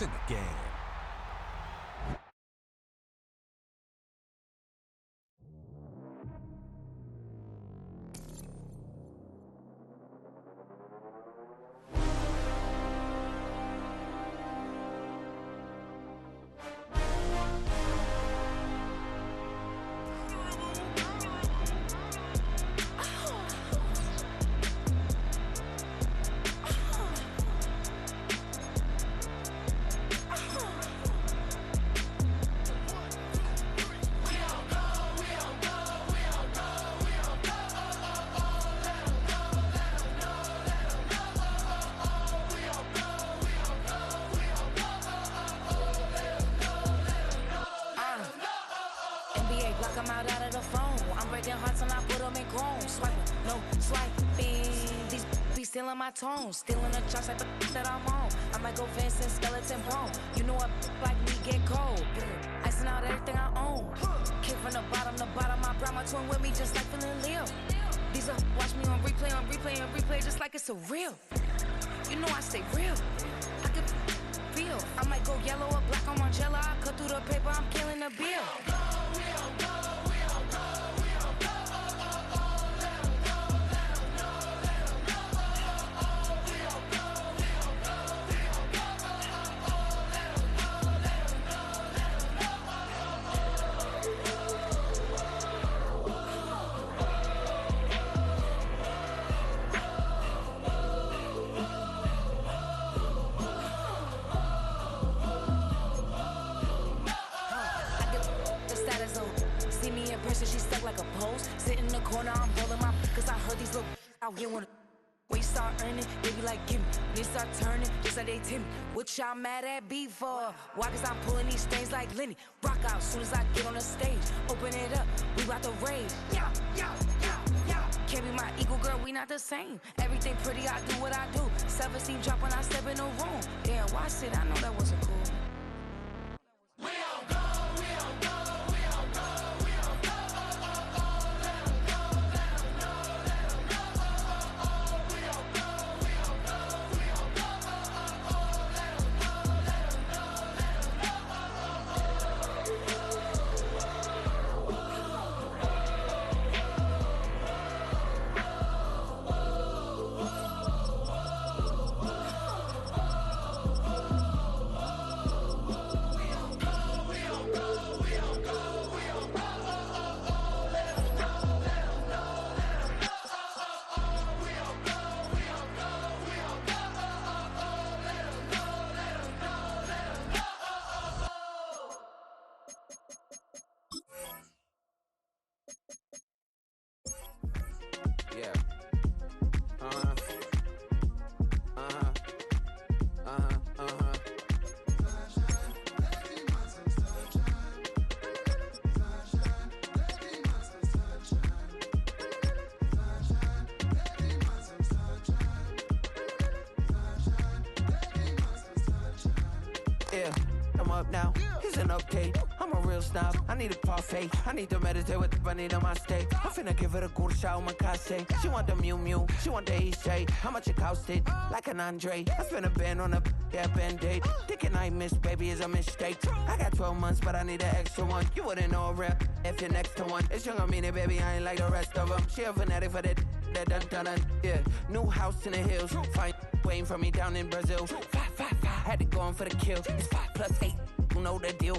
in the game. Stealing my tone, stealing the shots like the that I'm on. I might go fast and skeleton bone. You know a like me get cold. Icing out everything I own. Kick from the bottom to bottom. I brought my twin with me just like feeling Leo. These are watch me on replay, just like it's a real. You know I stay real. I can feel. I might go yellow or black on Margiela. I cut through the paper, I'm killing the bill. She stuck like a post. Sit in the corner, I'm rolling my cause I heard these little out here wanna. When you start earning, they be like, gimme. When they start turning, just like they Timmy. What y'all mad at me for? Why? Cause I'm pulling these strings like Lenny. Rock out soon as I get on the stage. Open it up, we bout to rage. Yeah. Can't be my equal, girl, we not the same. Everything pretty, I do what I do. Self-esteem drop when I step in the room. Damn, watch it, I know that wasn't cool. I need a parfait. I need to meditate with the bunny on my steak. I'm finna give her a good shot with my case. She want the Mew Mew, she want the EJ. How much it costed? Like an Andre. I spent a band on a band-aid. Thinking I miss, baby, is a mistake. I got 12 months, but I need an extra one. You wouldn't know a rep if you're next to one. It's young, I mean it, baby, I ain't like the rest of them. She a fanatic for that dun. Yeah, new house in the hills. Fine, waiting for me down in Brazil. 5, had to go on for the kill. It's 5 + 8, you know the deal.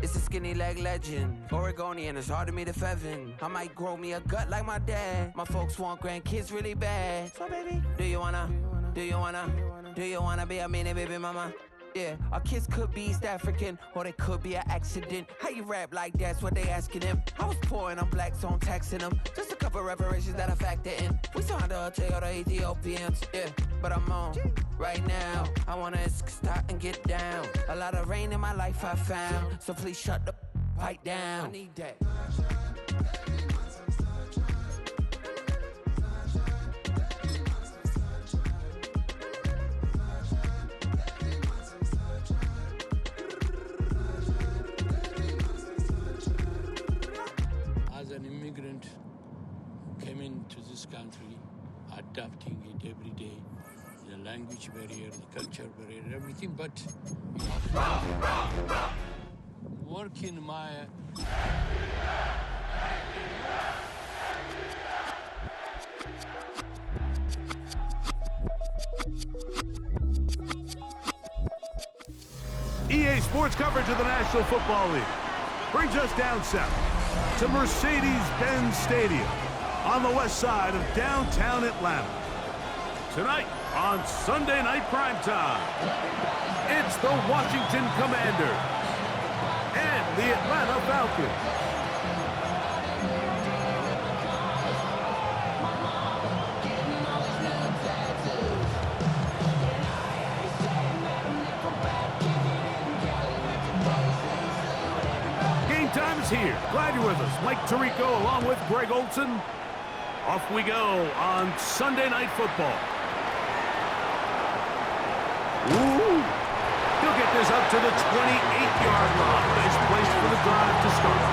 It's a skinny leg legend. Oregonian, it's hard to meet a Fevin. I might grow me a gut like my dad. My folks want grandkids really bad. So baby, do you wanna be a mini baby mama? Yeah, our kids could be East African, or they could be an accident. How you rap like that's what they asking him. I was poor and I'm black, so I'm taxing them. Just a couple reparations that I factor in. We saw the Toyota Ethiopians, yeah, but I'm on right now. I wanna stop and get down. A lot of rain in my life I found, so please shut the pipe down. I need that. coming to this country, adapting it every day. The language barrier, the culture barrier, everything, but work in my... EA Sports coverage of the National Football League brings us down south to Mercedes-Benz Stadium on the west side of downtown Atlanta. Tonight on Sunday Night Primetime, it's the Washington Commanders and the Atlanta Falcons. Time is here. Glad you're with us. Mike Tirico along with Greg Olson. Off we go on Sunday Night Football. Ooh. He'll get this up to the 28-yard line. Nice place for the drive to start.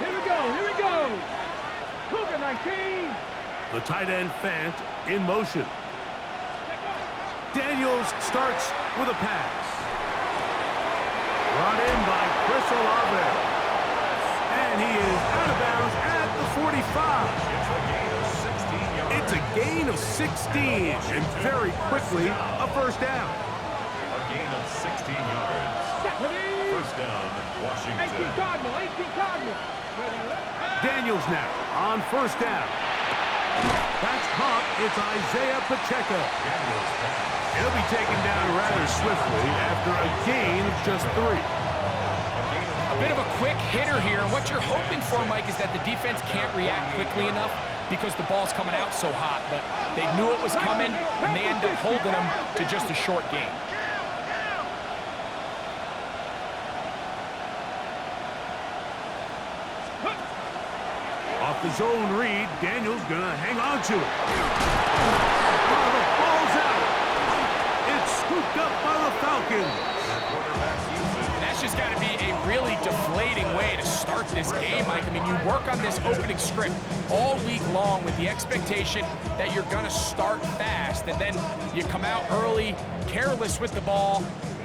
Here we go. Cougar 19. The tight end Fant in motion. Daniels starts with a pass. Brought in by Chris Olave. And he is out of bounds at the 45. It's a gain of 16. And very quickly, a first down. A gain of 16 yards. First down, Washington. 18 Cardinal. Daniels now on first down. That's caught. It's Isaiah Pacheco. Daniels pass. He'll be taken down rather swiftly after a gain of just 3. A bit of a quick hitter here, and what you're hoping for, Mike, is that the defense can't react quickly enough because the ball's coming out so hot. But they knew it was coming, and they end up holding them to just a short gain. Off the zone read, Daniels gonna hang on to it. Oh, the ball's out. It's scooped up by the Falcons. And that's just got to be a really deflating way to start this game, Mike. I mean, you work on this opening script all week long with the expectation that you're gonna start fast, and then you come out early, careless with the ball.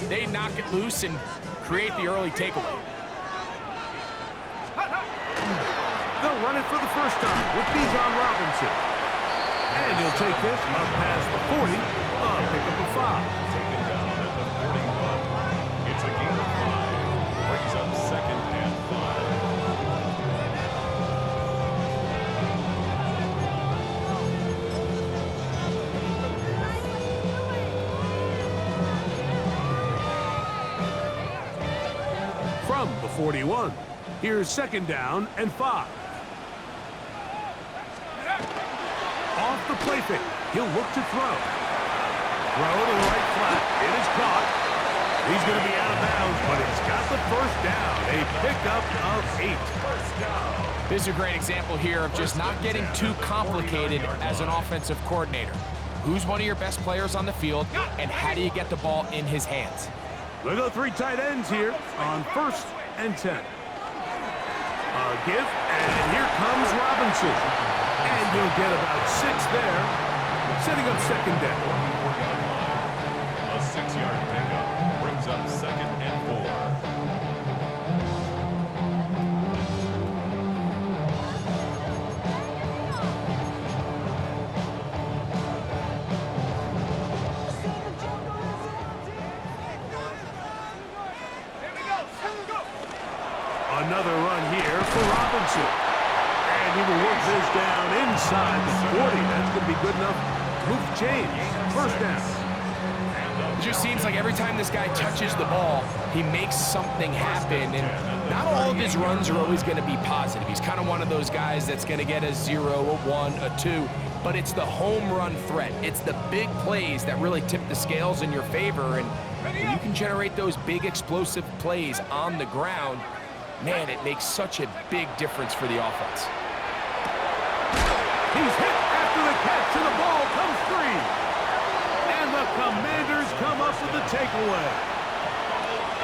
They knock it loose and create the early takeaway. They'll run it for the first time with Bijan Robinson. And he'll take this up past the 40, pick up a 5. Taken down at the 41. It's a gain of 5. Brings up second and 5. From the 41, here's second down and 5. Off the play fake, he'll look to throw. Throw to the right flat. It is caught. He's going to be out of bounds, but he's got the first down. A pickup of 8. First down. This is a great example here of just not getting too complicated as an offensive coordinator. Who's one of your best players on the field, and how do you get the ball in his hands? We'll go 3 tight ends here on 1st and 10. A give, and here comes Robinson. And you'll get about 6 there, setting up second down. A 6-yard pickup brings up second and 4. Another run here for Robinson. And he will work this down inside the 40. That's going to be good enough to move James. First down. It just seems like every time this guy touches the ball, he makes something happen. And not all of his runs are always going to be positive. He's kind of one of those guys that's going to get a 0, a 1, a 2. But it's the home run threat. It's the big plays that really tip the scales in your favor. And when you can generate those big explosive plays on the ground, man, it makes such a big difference for the offense. He's hit after the catch, and the ball comes free. And the Commanders come up with the takeaway.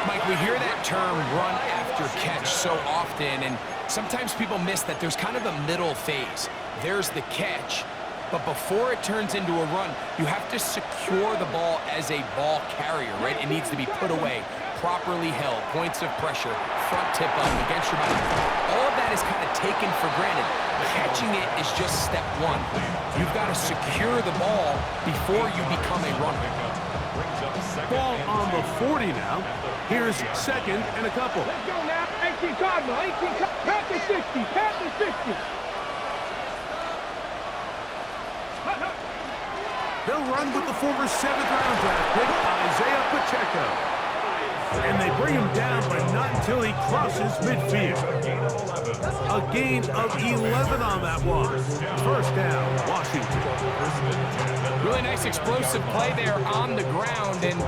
Mike, we hear that term run after catch so often, and sometimes people miss that there's kind of a middle phase. There's the catch, but before it turns into a run, you have to secure the ball as a ball carrier, right? It needs to be put away, properly held, points of pressure, front tip up against your body. All of that is kind of taken for granted. Catching it is just step one. You've got to secure the ball before you become a runner. Ball on the 40 now. Here's second and a couple. Let's go now. 18 Cardinal. 18 Cardinal. Panther 60. Panther 60. They'll run with the former 7th-round draft pick, Isaiah Pacheco. And they bring him down, but not until he crosses midfield. A gain of 11 on that one. First down, Washington. Really nice explosive play there on the ground. And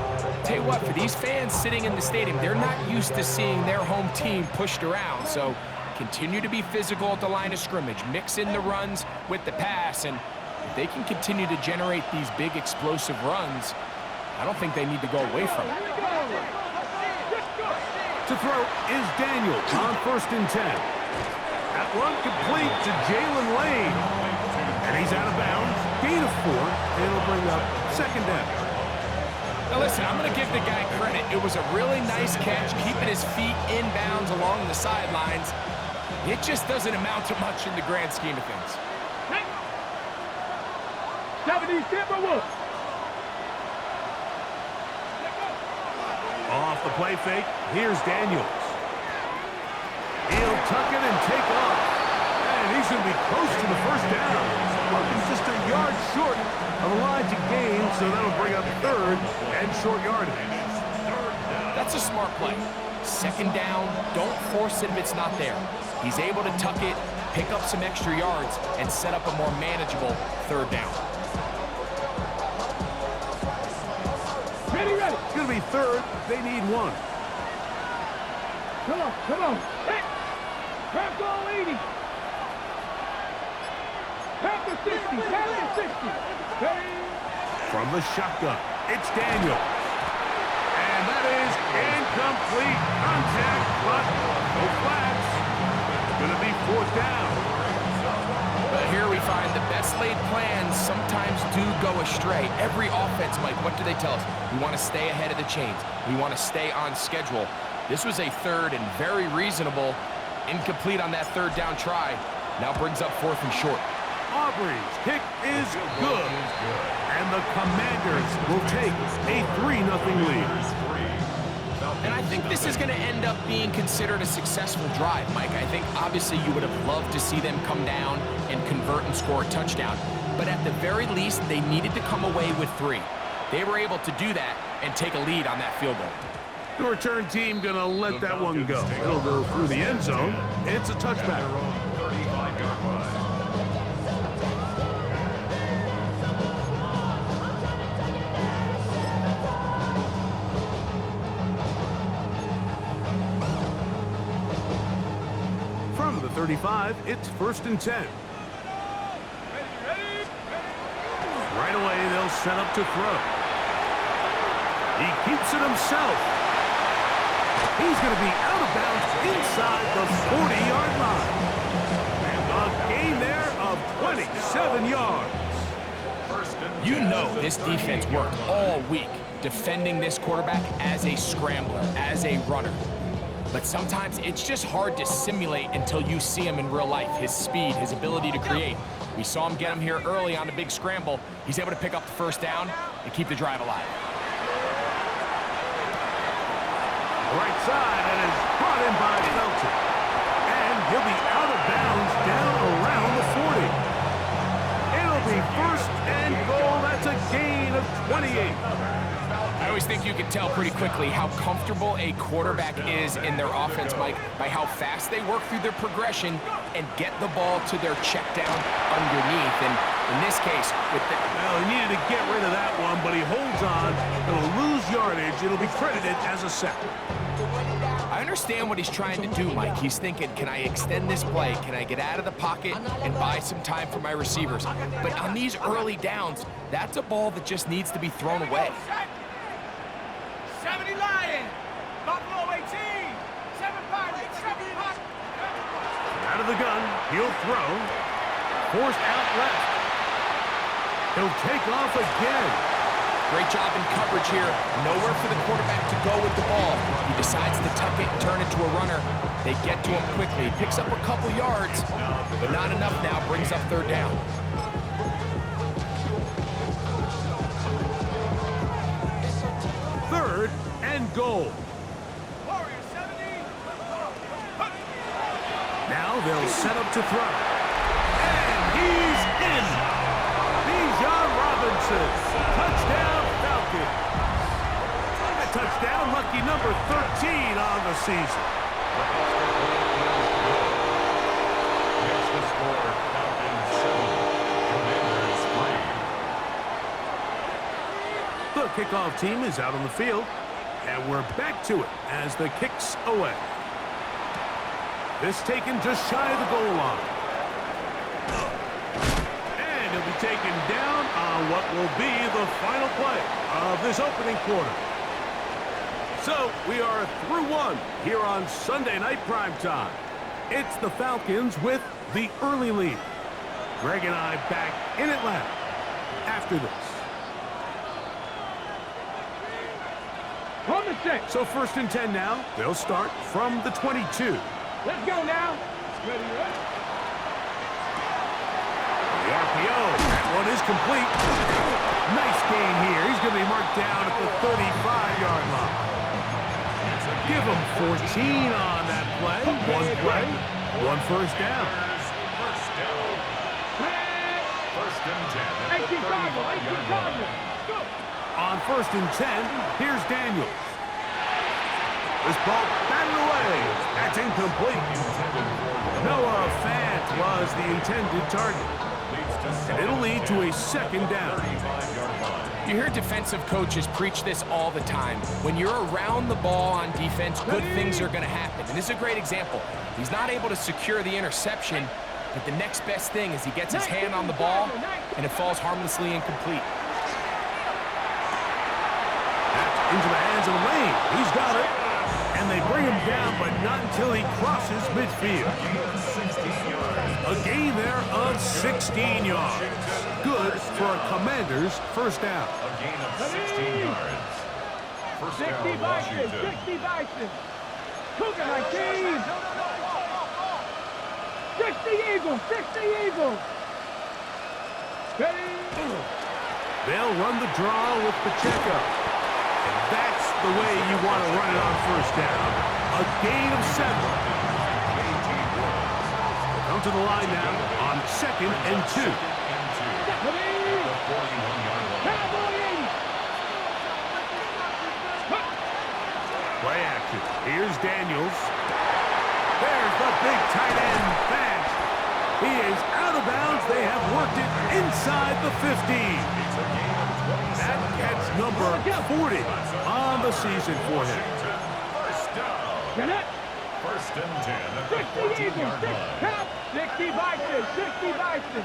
tell you what, for these fans sitting in the stadium, they're not used to seeing their home team pushed around. So continue to be physical at the line of scrimmage. Mix in the runs with the pass. And if they can continue to generate these big explosive runs, I don't think they need to go away from it. To throw is Daniel on 1st and 10. That one complete to Jalen Lane. And he's out of bounds. Gain of 4. And it'll bring up second down. Now listen, I'm going to give the guy credit. It was a really nice catch, keeping his feet in bounds along the sidelines. It just doesn't amount to much in the grand scheme of things. 70 Timberwolves. Off the play fake, here's Daniels. He'll tuck it and take off. And he's going to be close to the first down. Falcons just a yard short of the line to gain, so that'll bring up 3rd and short yardage. That's a smart play. Second down, don't force it if it's not there. He's able to tuck it, pick up some extra yards, and set up a more manageable 3rd down. Ready. It's going to be 3rd. They need 1. Come on. Hey. Craft all 80. Panther 60. Panther 60. Hey. From the shotgun, it's Daniel. And that is incomplete. Contact, but no flags. It's going to be 4th down. But here we find the best laid plans sometimes do go astray. Every offense, Mike, what do they tell us? We want to stay ahead of the chains. We want to stay on schedule. This was a 3rd and very reasonable. Incomplete on that 3rd down try. Now brings up 4th and short. Aubrey's kick is good. And the Commanders will take a 3-0 lead. And I think this is going to end up being considered a successful drive, Mike. I think obviously you would have loved to see them come down and convert and score a touchdown. But at the very least, they needed to come away with 3. They were able to do that and take a lead on that field goal. The return team going to let that one go. It'll go through the end zone. It's a touchback. From the 35, it's 1st and 10. Right away, they'll set up to throw. He keeps it himself. He's going to be out of bounds inside the 40-yard line. A gain there of 27 yards. You know this defense worked all week defending this quarterback as a scrambler, as a runner. But sometimes it's just hard to simulate until you see him in real life. His speed, his ability to create. We saw him get him here early on a big scramble. He's able to pick up the 1st down and keep the drive alive. Right side, and is brought in by Felton. And he'll be out of bounds down around the 40. It'll be 1st and goal. That's a gain of 28. I always think you can tell pretty quickly how comfortable a quarterback is in their offense, Mike, by how fast they work through their progression and get the ball to their check down underneath. And in this case, with the... Well, he needed to get rid of that one, but he holds on. It'll lose yardage. It'll be credited as a sack. I understand what he's trying to do, Mike. He's thinking, can I extend this play? Can I get out of the pocket and buy some time for my receivers? But on these early downs, that's a ball that just needs to be thrown away. 70 Lions. the gun. He'll throw. Forced out left. He'll take off again. Great job in coverage here. Nowhere for the quarterback to go with the ball. He decides to tuck it and turn it to a runner. They get to him quickly. Picks up a couple yards, but not enough now. Brings up third down. Third and goal. Now they'll set up to throw. And he's in. Bijan Robinson. Touchdown, Falcons. A touchdown, lucky number 13 on the season. That's the score. Falcons 7, Commanders 3. The kickoff team is out on the field, and we're back to it as the kick's away. This taken just shy of the goal line. And he'll be taken down on what will be the final play of this opening quarter. So we are through one here on Sunday Night Primetime. It's the Falcons with the early lead. Greg and I back in Atlanta after this. On the 6. So 1st and 10 now. They'll start from the 22. Let's go now. Ready, ready. The RPO. That one is complete. Nice gain here. He's going to be marked down at the 35-yard line. Give him 14 on that play. One play, one first down. First and 10 at the 35-yard line. On 1st and 10, here's Daniels. This ball batted away. That's incomplete. Noah Fant was the intended target. And it'll lead to a 2nd down. You hear defensive coaches preach this all the time. When you're around the ball on defense, good things are going to happen. And this is a great example. He's not able to secure the interception, but the next best thing is he gets his hand on the ball, and it falls harmlessly incomplete. That's into the hands of Lane. He's got it. And they bring him down, but not until he crosses midfield. A gain there of 16 yards. Good for a Commander's first down. A gain of 16 yards. First 60 down, Bison, Washington. 60 Bison. Cougar 19. 60 Eagles, 60 Eagles. Ready. They'll run the draw with Pacheco. And that's the way you want to run it on first down. A gain of 7. Come to the line now on 2nd and 2. Play action. Here's Daniels. There's the big tight end, Fant. He is out of bounds. They have worked it inside the 15. That gets number 40 on the season for him. First down. First and 10 at the 60 Eagles, 14-yard line. 60 Bison, 60 Bison.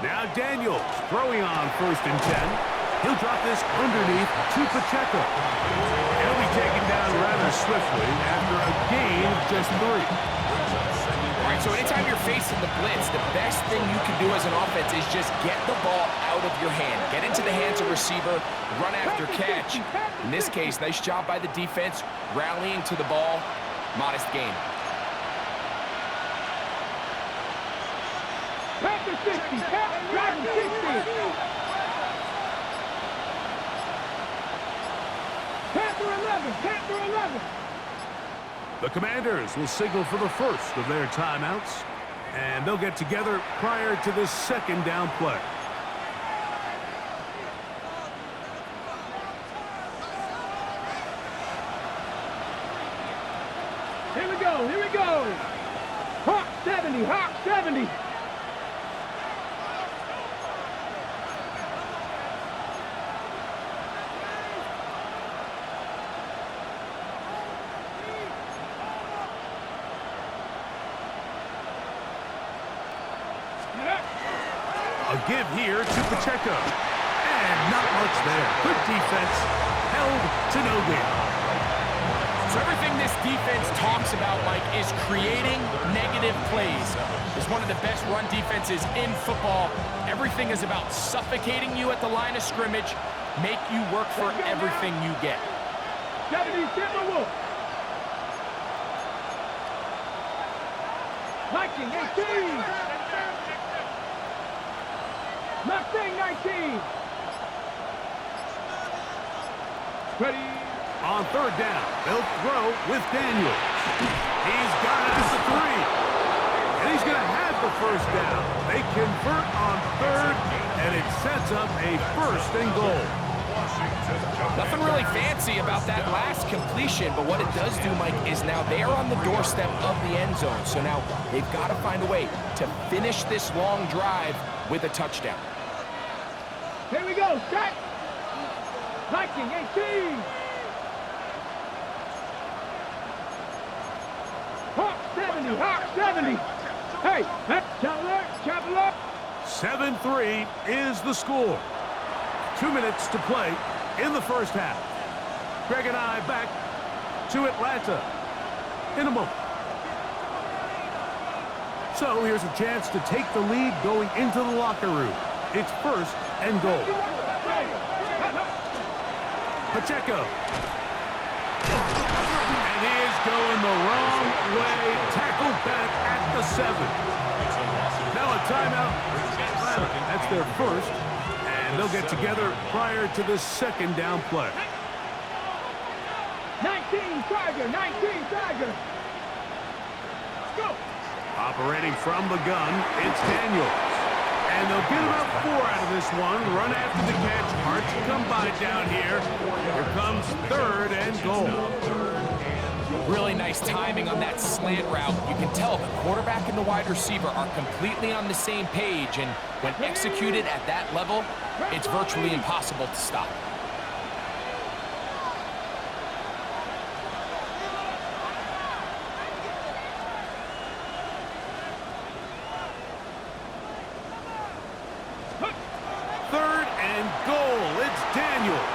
Now Daniels throwing on 1st and 10. He'll drop this underneath to Pacheco. He'll be taken down rather swiftly after a gain of just 3. All right, so anytime you're facing the blitz, the best thing you can do as an offense is just get the ball out of your hand. Get into the hands of receiver, run after catch. In this case, nice job by the defense, rallying to the ball. Modest gain. Panther 60, Dragon 60. Panther 11, Panther 11. The Commanders will signal for the first of their timeouts, and they'll get together prior to this 2nd down play. Here we go, here we go. Hawk 70, Hawk 70. A give here to Pacheco. And not much there. Good defense. Held to no gain. So everything this defense talks about, Mike, is creating negative plays. It's one of the best run defenses in football. Everything is about suffocating you at the line of scrimmage, make you work for everything you get. Dadden, Timberwolf. Viking 18. Mustang 19. Ready. On third down, they'll throw with Daniels. He's got it at the 3. And he's going to have the first down. They convert on third, and it sets up a 1st and goal. Nothing really fancy about that last completion, but what it does do, Mike, is now they are on the doorstep of the end zone. So now they've got to find a way to finish this long drive with a touchdown. Here we go, set. Viking 18. Hawk 70, Hawk 70. Hey, chapel up. 7-3 is the score. 2 minutes to play in the first half. Greg and I back to Atlanta in a moment. So here's a chance to take the lead going into the locker room. It's 1st and goal. Pacheco. And he is going the wrong way. Tackled back at the 7. Now a timeout. Atlanta. That's their first. And they'll get together prior to the 2nd down play. 19 Tiger, 19 Tiger. Let's go. Operating from the gun, it's Daniels. And they'll get about 4 out of this one. Run after the catch. Hard to come by down here. Here comes 3rd and goal. Really nice timing on that slant route. You can tell the quarterback and the wide receiver are completely on the same page, and when executed at that level, it's virtually impossible to stop. Third and goal. It's Daniels.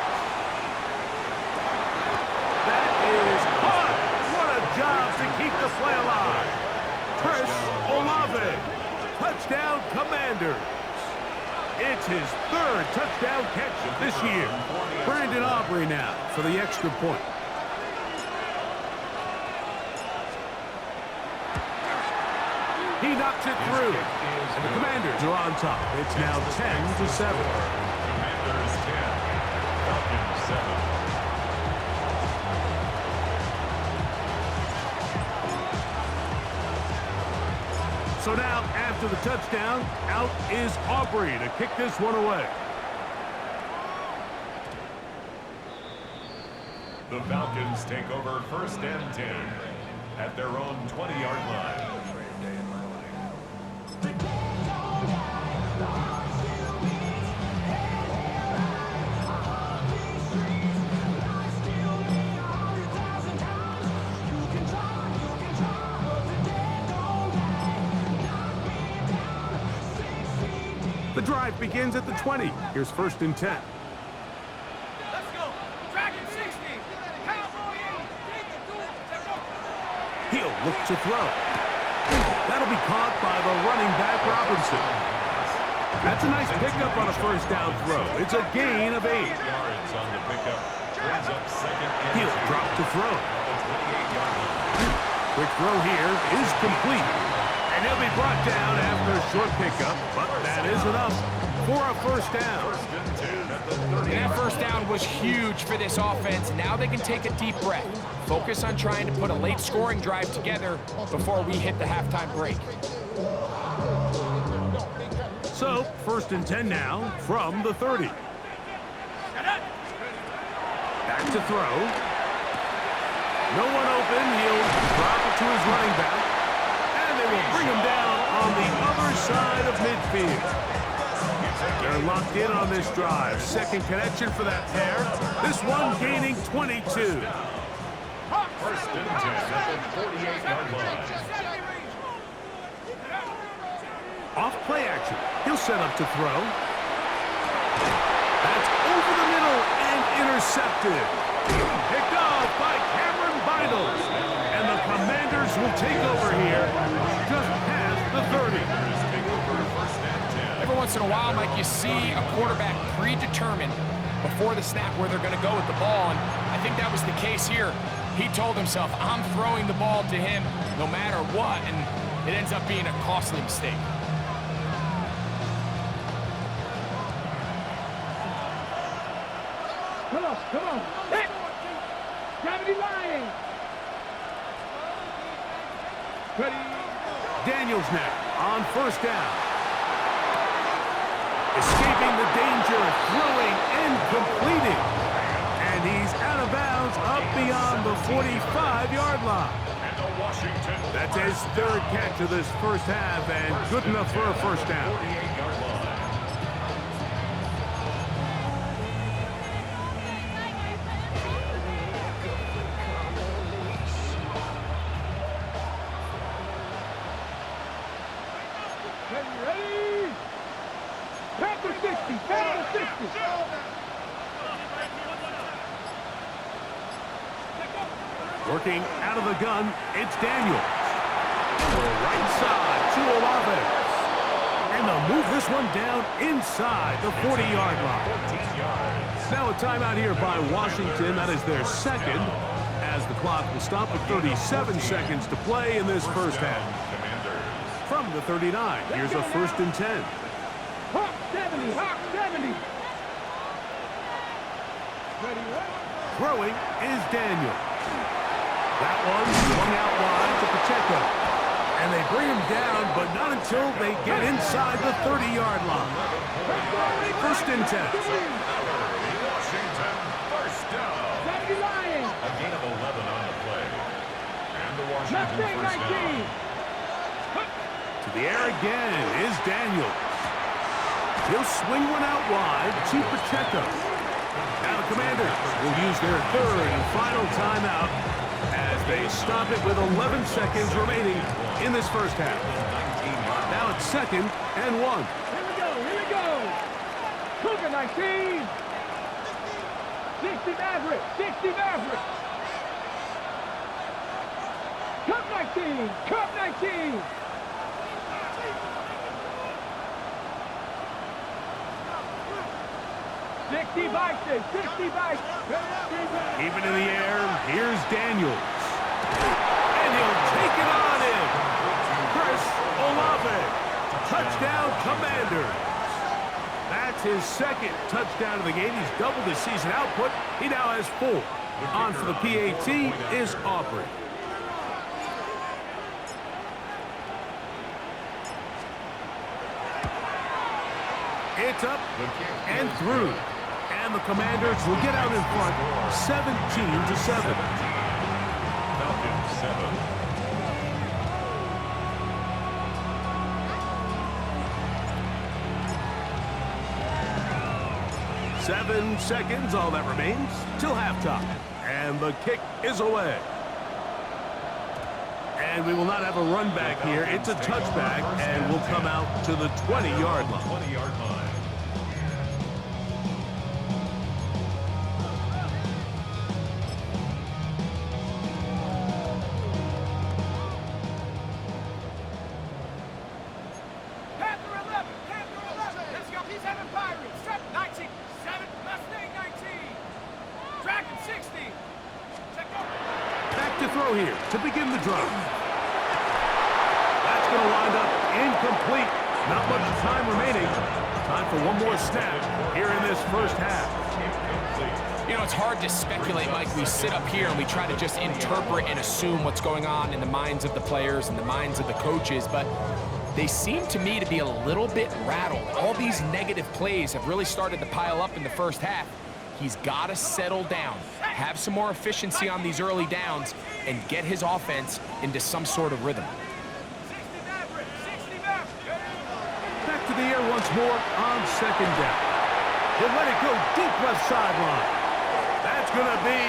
That is hot. What a job to keep the play alive. Chris Olave. Touchdown Commanders. It's his 3rd touchdown catch this year. Brandon Aubrey now for the extra point. He knocks it through. And the Commanders are on top. It's now 10-7. Commanders 10, Falcons 7. So now, after the touchdown, out is Aubrey to kick this one away. The Falcons take over 1st and 10 at their own 20-yard line. The drive begins at the 20. Here's 1st and 10. Let's go. Dragon 60. Cowboy 8. He'll look to throw. That'll be caught by the running back Robinson. That's a nice pickup on a 1st down throw. It's a gain of 8. Yards on the pickup. Brings up 2nd and He'll 2. drop to throw. The 28-yard line. Quick throw here is complete. And he'll be brought down after a short pickup, but that is enough for a 1st down. 1st and 10 at the 30. And that 1st down was huge for this offense. Now they can take a deep breath. Focus on trying to put a late scoring drive together before we hit the halftime break. So, 1st and 10 now from the 30. Back to throw. No one open. He'll drop it to his running back. And they will bring him down on the other side of midfield. They're locked in on this drive. 2nd connection for that pair. This one gaining 22. 1st and 10 at the 48-yard line. Off play action. He'll set up to throw. That's over the middle and intercepted. Picked off by Cameron Bynum. take over here just past the 30. Every once in a while, Mike, you see a quarterback predetermined before the snap where they're going to go with the ball, and I think that was the case here. He told himself, I'm throwing the ball to him no matter what, and it ends up being a costly mistake. Come on. Hit! Gravity line! Ready? Daniels now on first down. Escaping the danger, throwing and completing. And he's out of bounds up beyond the 45-yard line. That's his third catch of this first half and good enough for a first down. Ready? Back to 60. Back to 60. Working out of the gun, it's Daniels. To the right side to Olave. And they'll move this one down inside the 40-yard line. Now a timeout here by Washington. That is their second, as the clock will stop with 37 seconds to play in this first half. From the 39, here's a 1st and 10. Hawk 70. Hawk 70. Ready? Throwing is Daniels. That one swung out wide to Pacheco. And they bring him down, but not until they get inside the 30-yard line. 1st and 10. Washington, first down. 70 Lions. A gain of 11 on the play. And the Washington Left first down. 19. To the air again is Daniels. He'll swing one out wide to Pacheco. Now the Commanders will use their third and final timeout as they stop it with 11 seconds remaining in this first half. Now it's 2nd and 1. Here we go. Cougar 19. 60 Maverick. 60 Maverick. Cup 19. Cup 19. Keep it in the air. Here's Daniels. And he'll take it on in. Chris Olave. Touchdown, Commanders. That's his second touchdown of the game. He's doubled his season output. He now has 4. On for the PAT is Aubrey. It's up and through. And the Commanders will get out in front 17-7. Falcons 7 seconds, all that remains, till halftime. And the kick is away. And we will not have a run back here. It's a touchback, and will come out to the 20-yard line. 20-yard line. Here to begin the drive. That's going to wind up incomplete. Not much time remaining. Time for one more snap here in this first half. You know, it's hard to speculate, Mike. We sit up here and we try to just interpret and assume what's going on in the minds of the players and the minds of the coaches, but they seem to me to be a little bit rattled. All these negative plays have really started to pile up in the first half. He's got to settle down, have some more efficiency on these early downs, and get his offense into some sort of rhythm. Back to the air once more on 2nd down. He'll let it go deep left sideline. That's going to be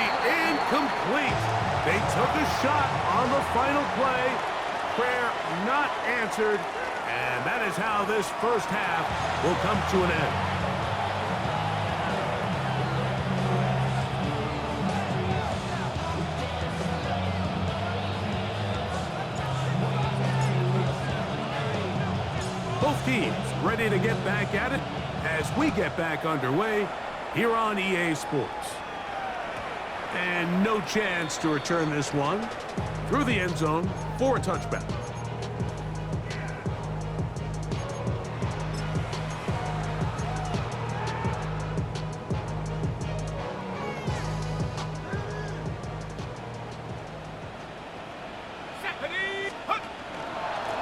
incomplete. They took a shot on the final play. Prayer not answered. And that is how this first half will come to an end. teams ready to get back at it as we get back underway here on EA Sports. And no chance to return this one through the end zone for a touchback.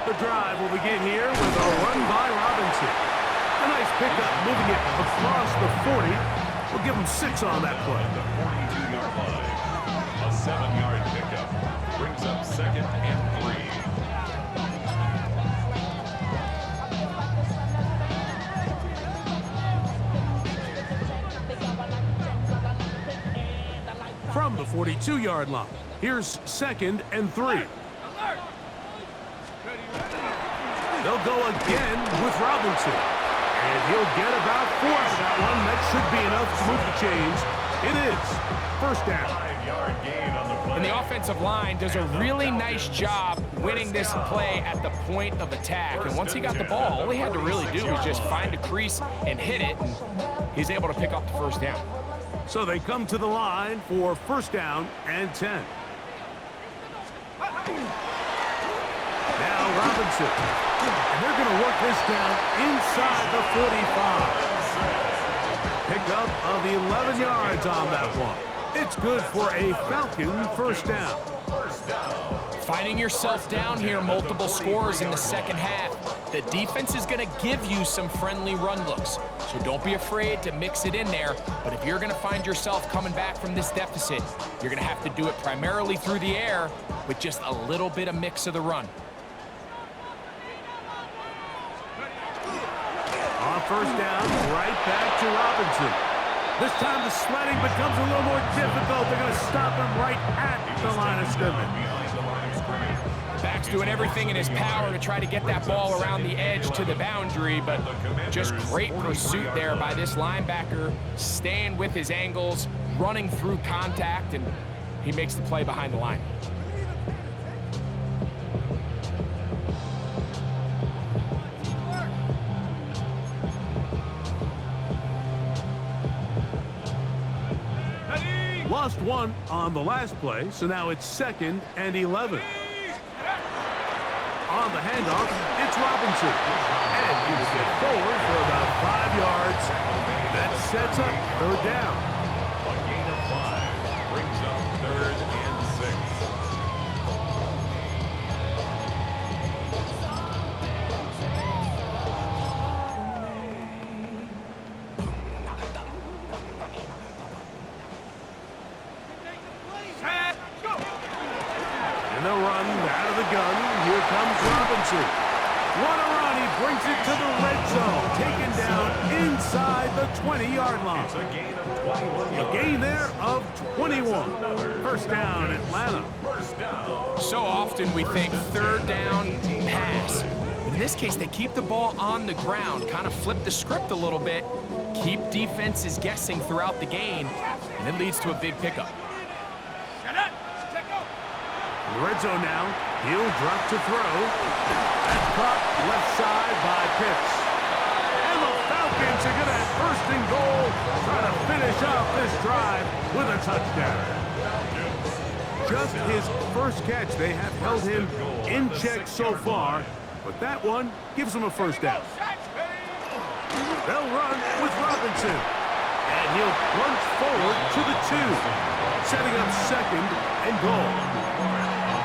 The drive will begin here with a run by Robinson. A nice pickup, moving it across the 40. We'll give him 6 on that play. The 42-yard line. A 7-yard pickup brings up 2nd and 3. From the 42-yard line, here's 2nd and 3. They'll go again with Robinson. And he'll get about 4 out of that one. That should be enough to move the chains. It is 1st down. 5-yard gain on the play. And the offensive line does a really nice job winning this play at the point of attack. And once he got the ball, all he had to really do was just find a crease and hit it. And he's able to pick up the 1st down. So they come to the line for 1st down and 10. Now Robinson. And they're going to work this down inside the 45. Pickup of 11 yards on that one. It's good for a Falcon 1st down. Finding yourself down here, multiple scores in the 2nd half. The defense is going to give you some friendly run looks. So don't be afraid to mix it in there. But if you're going to find yourself coming back from this deficit, you're going to have to do it primarily through the air with just a little bit of mix of the run. On 1st down, right back to Robinson. This time the sledding becomes a little more difficult. They're going to stop him right at the line of scrimmage. Back's doing everything in his power to try to get that ball around the edge to the boundary, but just great pursuit there by this linebacker, staying with his angles, running through contact, and he makes the play behind the line. Lost 1 on the last play, so now it's 2nd and 11. On the handoff, it's Robinson. And he will get forward for about 5 yards. That sets up 3rd down. A gain of 5 brings up 3rd and 6. And they'll run out of the gun. Here comes Robinson. What a run. He brings it to the red zone. Taken down inside the 20-yard line. It's a gain of 21 yards. A gain there of 21. 1st down, Atlanta. 1st down. So often we think 3rd down, pass. But in this case, they keep the ball on the ground, kind of flip the script a little bit, keep defenses guessing throughout the game, and it leads to a big pickup. In the red zone now, he'll drop to throw. That's caught left side by Pitts. And the Falcons are going to have 1st and goal, trying to finish off this drive with a touchdown. Just his 1st catch. They have held him in check so far, but that one gives him a 1st down. They'll run with Robinson, and he'll plunge forward to the 2, setting up 2nd and goal.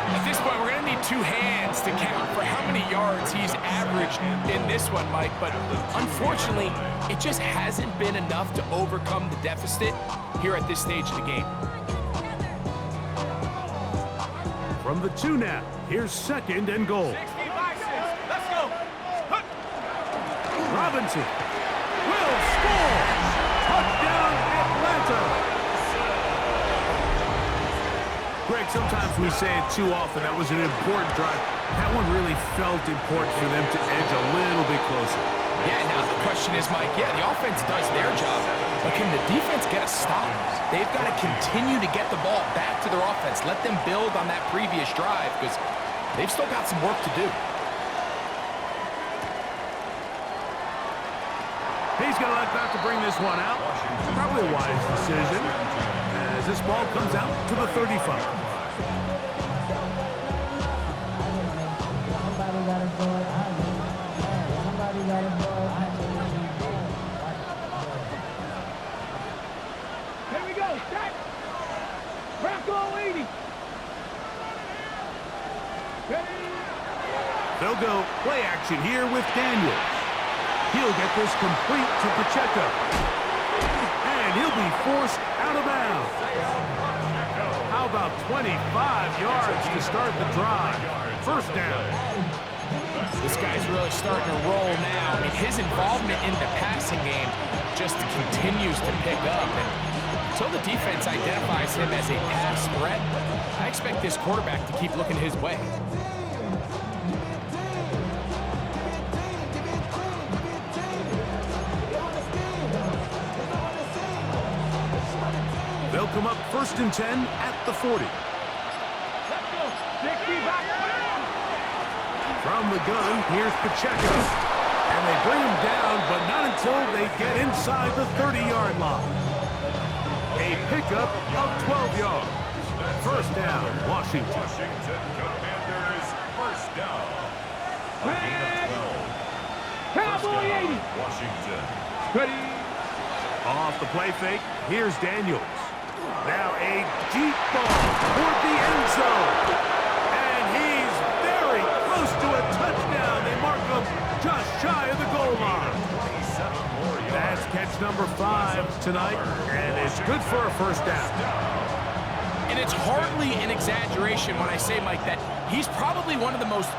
At this point, we're going to need 2 hands to count for how many yards he's averaged in this one, Mike. But unfortunately, it just hasn't been enough to overcome the deficit here at this stage of the game. From the 2 now, here's 2nd and goal. Let's go. Robinson will score. Touchdown, Atlanta. Greg, sometimes we say it too often. That was an important drive. That one really felt important for them to edge a little bit closer. Yeah, now the question is, Mike, the offense does their job, but can the defense get a stop? They've got to continue to get the ball back to their offense. Let them build on that previous drive because they've still got some work to do. going to elect not to bring this one out. Probably a wise decision as this ball comes out to the 35. Here we go, set. Bronco 80. Ready? They'll go play action here with Daniels. He'll get this complete to Pacheco. And he'll be forced out of bounds. How about 25 yards to start the drive? First down. This guy's really starting to roll now. I mean, his involvement in the passing game just continues to pick up. And until the defense identifies him as a pass threat, I expect this quarterback to keep looking his way. They'll come up 1st and 10 at the 40. Let's go. 60 back. From the gun, here's Pacheco. And they bring him down, but not until they get inside the 30-yard line. A pickup of 12 yards. First down, Washington. Washington Commanders, first down. A gain of 12. Cowboy 80. Washington. Ready? Off the play fake, here's Daniels. Now a deep ball toward the end zone. And he's very close to a touchdown. They mark him just shy of the goal line. That's catch number 5 tonight, and it's good for a first down. And it's hardly an exaggeration when I say, Mike, that he's probably one of the most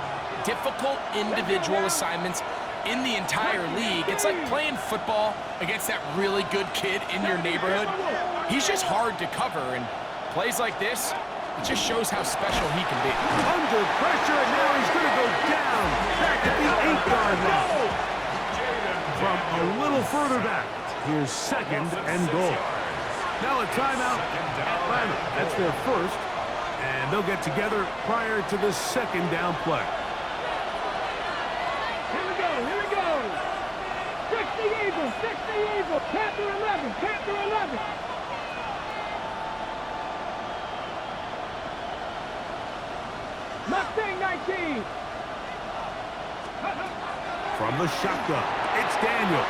difficult individual assignments in the entire league. It's like playing football against that really good kid in your neighborhood. He's just hard to cover, and plays like this, it just shows how special he can be. Under pressure, and now he's going to go down back at the 8-yard line. From a little further back, here's 2nd and goal. Now a timeout, Atlanta. That's their first, and they'll get together prior to the 2nd down play. Here we go. Here we go. 60 Eagles. 60 Eagles. Panther 11. Panther 11. Mustang 19. From the shotgun, it's Daniel.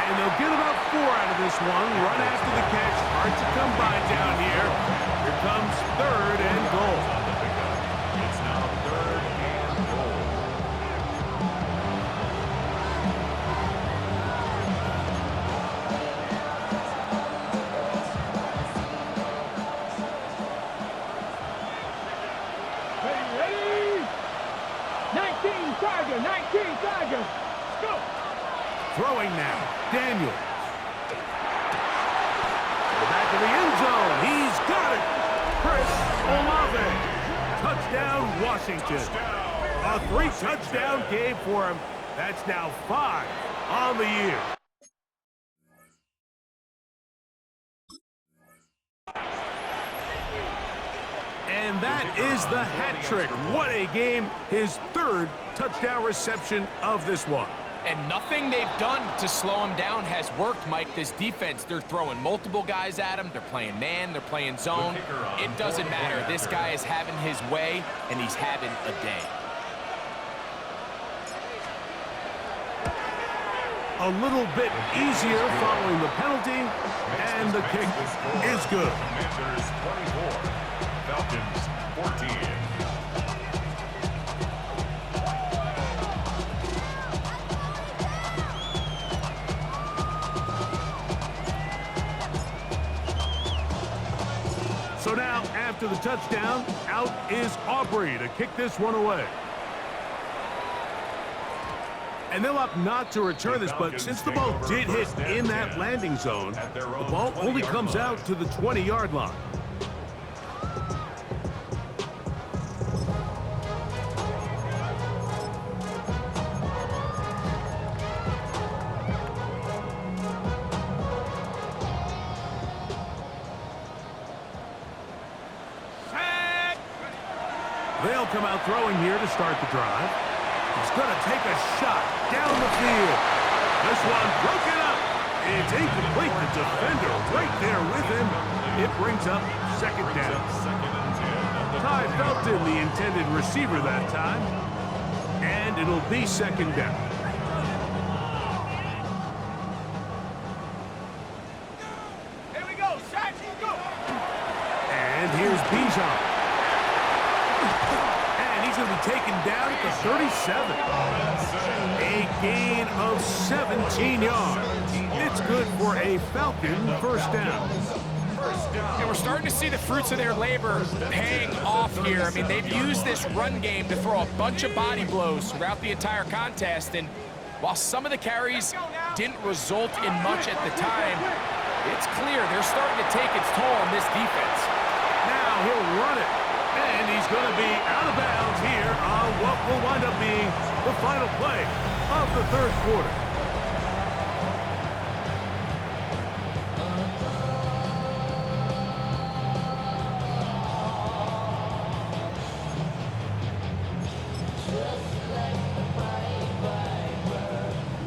And they'll get about 4 out of this one. Run after the catch. Hard to come by down here. Here comes 3rd and goal. It's now 3rd and goal. Ready? 19 Tiger. 19 Tiger. Go. Throwing now, Daniels. To the back of the end zone. He's got it. Chris Olave. Touchdown, Washington. A 3-touchdown game for him. That's now 5 on the year. And that is the hat trick. What a game. His 3rd touchdown reception of this one. And nothing they've done to slow him down has worked, Mike. This defense, they're throwing multiple guys at him. They're playing man. They're playing zone. It doesn't matter. This guy is having his way, and he's having a day. A little bit easier following the penalty, and the kick is good. Commanders 24, Falcons 14. So now, after the touchdown, out is Aubrey to kick this one away. And they'll opt not to return this, but since the ball did hit in that landing zone, the ball only comes out to the 20-yard line. They'll come out throwing here to start the drive. He's going to take a shot down the field. The this one broken up. It's incomplete. The defender right there with him. It brings up second down. Ty Felton, the intended receiver that time. And it'll be second down. Here we go, Shaq, go! And here's Bijan. And he's going to be taken down at the 37. A gain of 17 yards. It's good for a Falcon first down. And we're starting to see the fruits of their labor paying off here. I mean, they've used this run game to throw a bunch of body blows throughout the entire contest. And while some of the carries didn't result in much at the time, it's clear they're starting to take its toll on this defense. Now he'll run it. And he's going to be out of bounds here on what will wind up being the final play of the third quarter.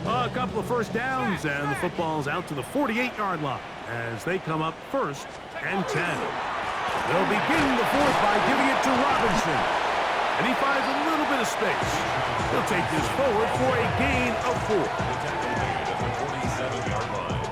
A couple of first downs, and the football's out to the 48-yard line as they come up first and 10. They'll begin the fourth by giving it to Robinson. And he finds a little bit of space. He'll take this forward for a gain of 4. At the 47-yard line.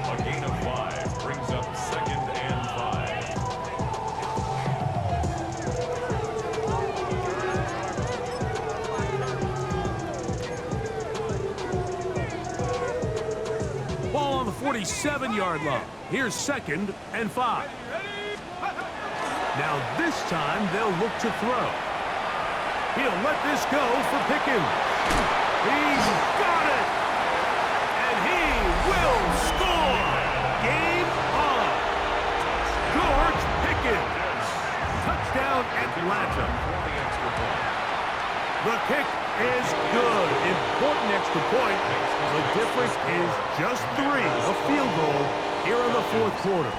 A gain of 5 brings up second and 5. Ball on the 47-yard line. Here's second and 5. Now this time they'll look to throw. He'll let this go for Pickens. He's got it! And he will score! Game on! George Pickens! Touchdown Atlanta. The kick is good. Important extra point. The difference is just 3. A field goal here in the fourth quarter.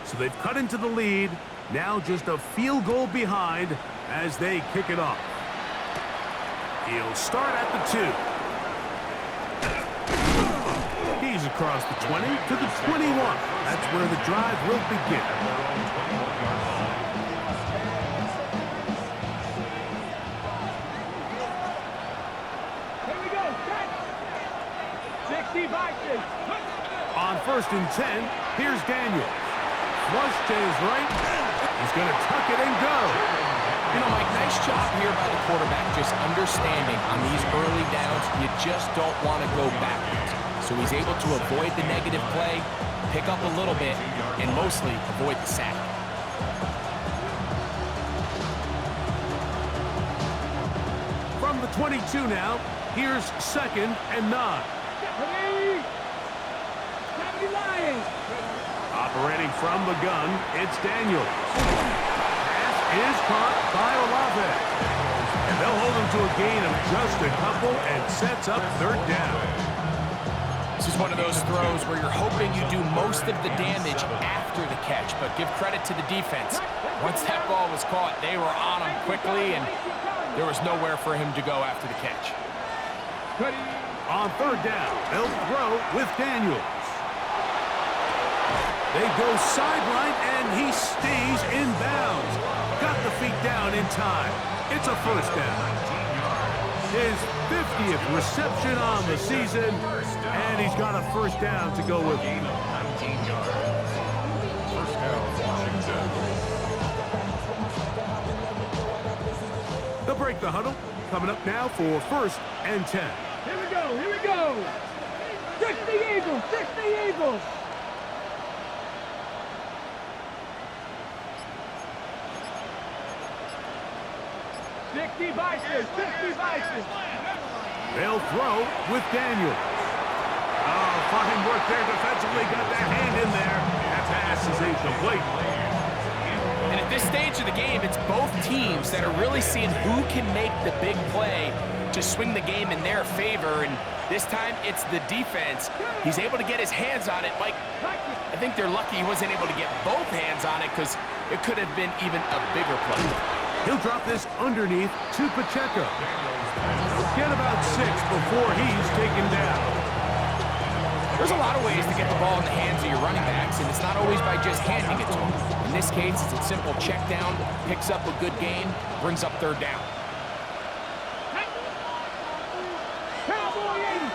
So they've cut into the lead. Now just a field goal behind as they kick it off. He'll start at the 2. He's across the 20 to the 21. That's where the drive will begin. Here we go, set! 60 Vikings! On first and 10, here's Daniel. Flush to his right. He's going to tuck it and go. You know, Mike, nice job here by the quarterback, just understanding on these early downs, you just don't want to go backwards. So he's able to avoid the negative play, pick up a little bit, and mostly avoid the sack. From the 22 now, here's second and 9. Operating from the gun, it's Daniels. Pass is caught by Olave. And they'll hold him to a gain of just a couple and sets up third down. This is one of those throws where you're hoping you do most of the damage after the catch, but give credit to the defense. Once that ball was caught, they were on him quickly, and there was nowhere for him to go after the catch. On third down, they'll throw with Daniels. They go sideline, and he stays in bounds. Got the feet down in time. It's a first down. His 50th reception on the season, and he's got a first down to go with him. 19 yards. First down, Washington. They'll break the huddle. Coming up now for first and 10. Here we go, here we go! 60 Eagles, 60 Eagles! 60 Vikings, 60 Vikings! They'll throw with Daniels. Oh, fine work there defensively. Got their hand in there. That pass is incomplete. And at this stage of the game, it's both teams that are really seeing who can make the big play to swing the game in their favor, and this time it's the defense. He's able to get his hands on it. Mike, I think they're lucky he wasn't able to get both hands on it because it could have been even a bigger play. He'll drop this underneath to Pacheco. Get about 6 before he's taken down. There's a lot of ways to get the ball in the hands of your running backs, and it's not always by just handing it to them. In this case, it's a simple check down, picks up a good gain, brings up 3rd down. Cowboy 80.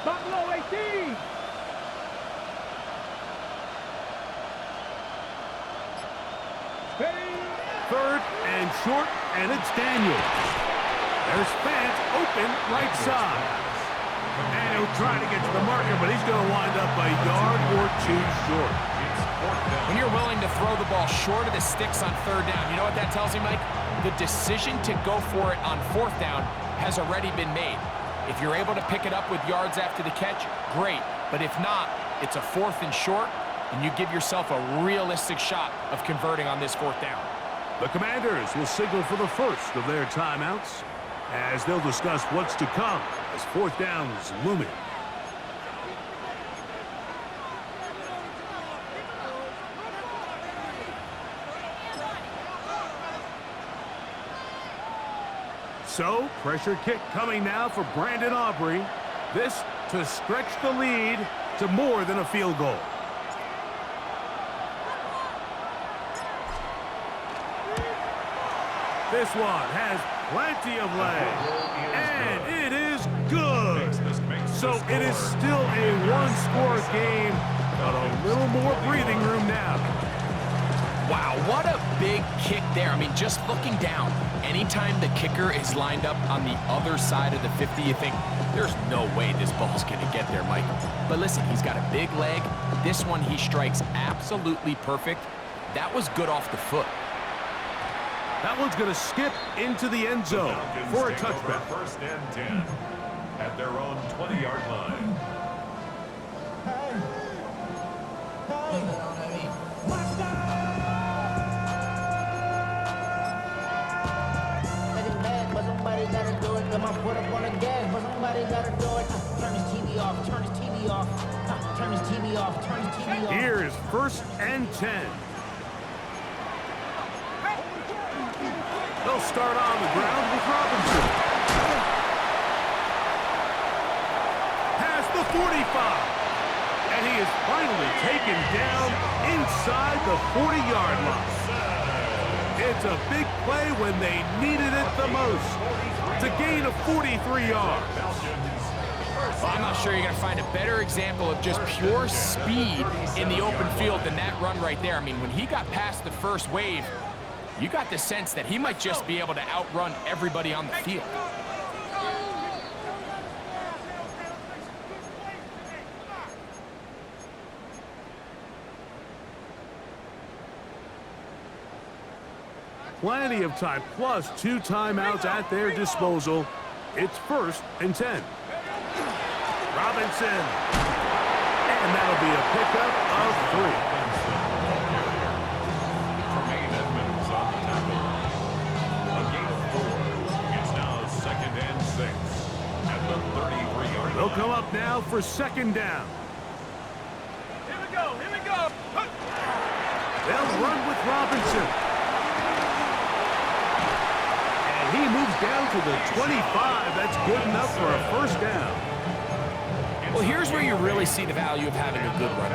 Buffalo 18. Ready? 3rd and short, and it's Daniels. There's Fant open right side. And he'll try to get to the marker, but he's going to wind up a yard or 2 short. When you're willing to throw the ball short of the sticks on 3rd down, you know what that tells me, Mike? The decision to go for it on 4th down has already been made. If you're able to pick it up with yards after the catch, great. But if not, it's a 4th and short, and you give yourself a realistic shot of converting on this 4th down. The Commanders will signal for the first of their timeouts as they'll discuss what's to come as 4th down is looming. So, pressure kick coming now for Brandon Aubrey. This to stretch the lead to more than a field goal. This one has plenty of leg, and it is good. So it is still a 1-score game, but a little more breathing room now. Wow, what a big kick there. I mean, just looking down, anytime the kicker is lined up on the other side of the 50, you think, there's no way this ball's going to get there, Mike. But listen, he's got a big leg. This one he strikes absolutely perfect. That was good off the foot. That one's going to skip into the end zone for a touchback. 1st and 10 at their own 20-yard line. Somebody gotta do it. Come on, put up on the gas, but somebody gotta do it. Turn his TV off. Turn his TV off. Turn his TV off. Turn his TV off. Here's 1st and 10. They'll start on the ground with Robinson. Past the 45. And he is finally taken down inside the 40-yard line. It's a big play when they needed it the most. It's a gain of 43 yards. Well, I'm not sure you're going to find a better example of just pure speed in the open field than that run right there. I mean, when he got past the first wave, you got the sense that he might just be able to outrun everybody on the field. Plenty of time, plus 2 timeouts at their disposal. It's 1st and 10. Robinson. And that'll be a pickup of 3. Tremaine Edmonds on the tackle. A gain of 4. It's now 2nd and 6 at the 33-yard line. They'll come up now for 2nd down. Here we go. Here we go. They'll run with Robinson. He moves down to the 25. That's good enough for a 1st down. Well, here's where you really see the value of having a good run.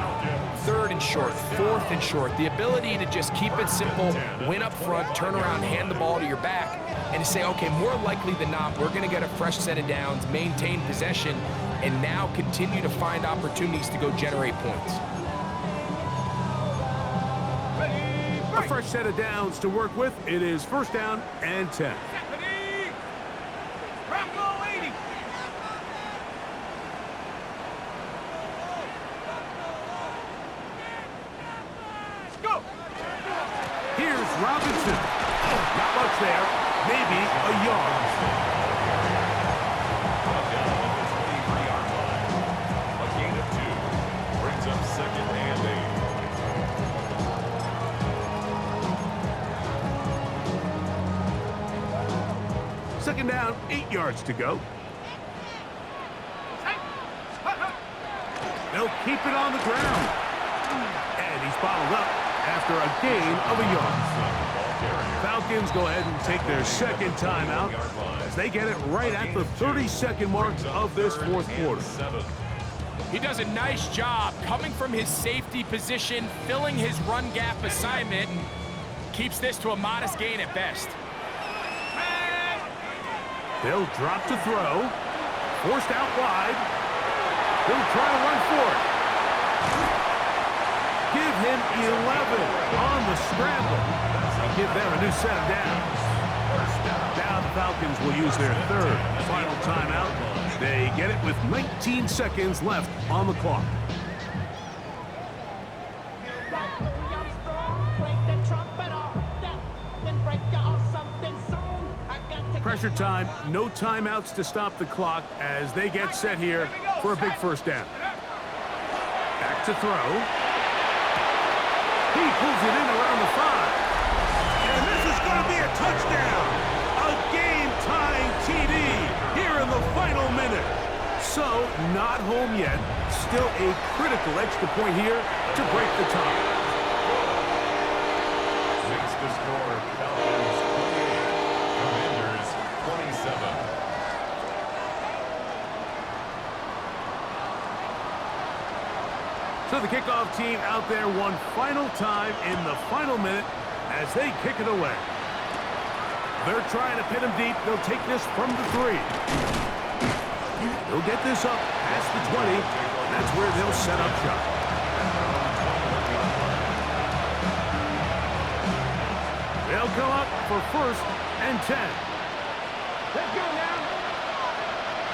3rd and short, 4th and short. The ability to just keep it simple, win up front, turn around, hand the ball to your back, and to say, okay, more likely than not, we're going to get a fresh set of downs, maintain possession, and now continue to find opportunities to go generate points. A fresh set of downs to work with. It is 1st down and 10. Here's Robinson. Not much there. Maybe a yard. A gain of 2 brings up 2nd and 8. Second down, 8 yards to go. They'll keep it on the ground. And he's bottled up after a gain of a yard. Falcons go ahead and take their second timeout as they get it right at the 30-second mark of this fourth quarter. He does a nice job coming from his safety position, filling his run gap assignment, and keeps this to a modest gain at best. They'll drop to throw. Forced out wide. He'll try to run for it. Give him 11 on the scramble. And give them a new set of downs. Now the Falcons will use their third final timeout. They get it with 19 seconds left on the clock. Pressure time, no timeouts to stop the clock as they get set here for a big first down. Back to throw. He pulls it in around the 5. And this is going to be a touchdown. A game-tying TD here in the final minute. So, not home yet. Still a critical extra point here to break the tie. Makes the score Falcons 28, Commanders 27. So the kickoff team out there one final time in the final minute as they kick it away. They're trying to pin him deep. They'll take this from the 3. They'll get this up past the 20. That's where they'll set up shop. They'll come up for 1st and 10. Let's go now.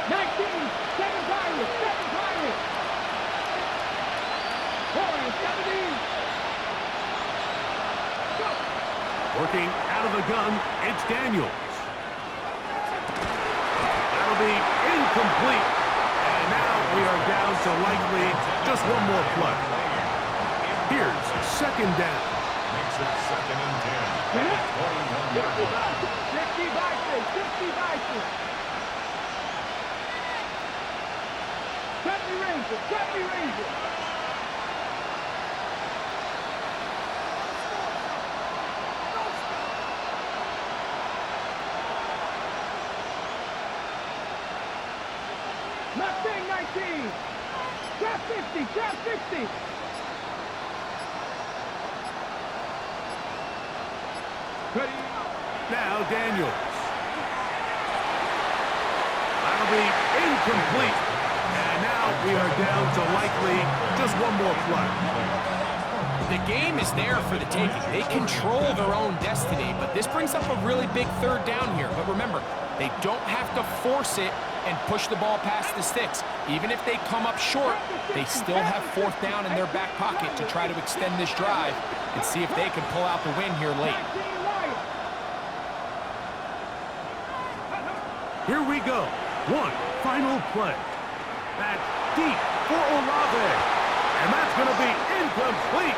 19, 7 Pirates, 7 Pirates. 17. Go. Working out of the gun, it's Daniels. That'll be incomplete. And now we are down to likely just one more play. Here's second down. Makes it 2nd and 10. 21-yard line. 60 Bison, 60 Bison. Cut me Ranger, cut me Ranger. Mustang 19. Trap 50, trap 50. Ready? Now Daniels. That'll be incomplete. And now we are down to likely just one more play. The game is there for the taking. They control their own destiny, but this brings up a really big third down here. But remember, they don't have to force it and push the ball past the sticks. Even if they come up short, they still have 4th down in their back pocket to try to extend this drive and see if they can pull out the win here late. Here we go. One final play. That's deep for Olave. And that's going to be incomplete.